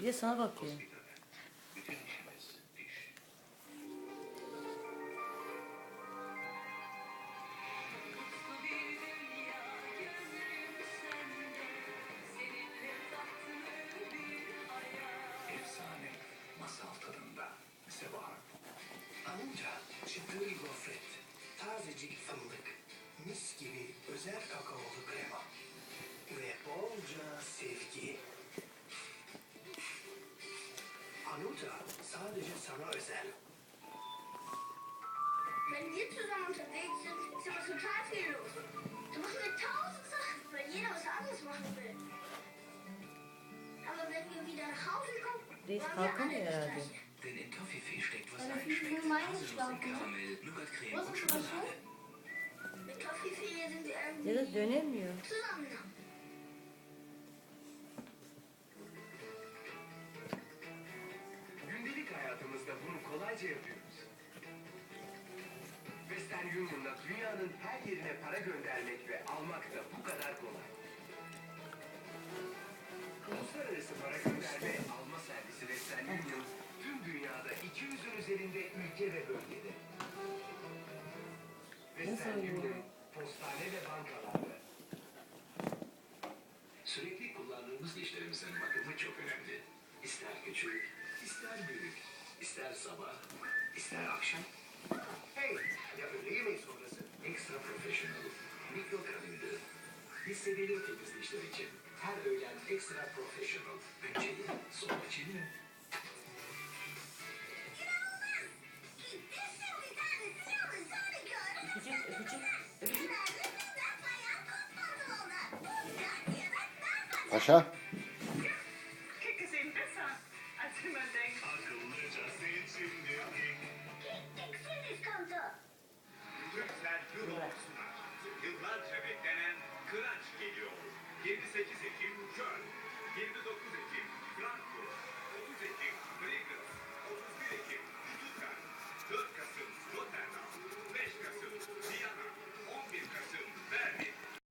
Bir de sana bakıyor. Bütün işimiz iş. Efsane, masal tadında. Sebahat. Alınca çıtır gofret, tazecik fındık, mis gibi özel kakaolu krema ve bolca sevgi. Alınca sadece sana özel. Wenn wir zusammen unterwegs sind, ist immer total viel los. Da machen wir 1000 Sachen, weil jeder was anderes machen will. Aber wenn wir wieder nach Hause kommen, Reis wollen wir alle kalkamıyor das herhalde. Gleiche. Denn in Toffifee steckt, was Aber das einschmeckt. ist nur meine Haselnuss und Schlappe. Karamell, Nougatcreme Was und ist das so? Schokolade. Mit Toffifee sind wir Ya da irgendwie dönemiyor. zusammen. Gündelik hayatımızda bunu kolayca yapıyoruz. Western Union'la dünyanın her yerine para göndermek ve almak da bu kadar kolay. Uluslararası para gönderme alma servisi Western Union tüm dünyada 200'ün üzerinde ülke ve bölgede. Western oluyor? Union postane ve bankalarda. Sürekli kullandığımız dişlerimizin bakımı çok önemli. İster küçük, ister büyük, ister sabah, ister akşam. Hey, ya öğle yemeği sonrası. Extra Professional, mikrokanüllü, hissedilir temiz dişler için. Her öğlen Extra Professional. Önceli, sonra çiğni. Öpücük, öpücük, öpücük. Paşa. Kick ist eben besser, als wie man denkt. Akıllıca seçimdir. Türksel Euro sunar. Yıllarca beklenen Kıraç geliyor. 28 Ekim Köln. 29 Ekim Frankfurt.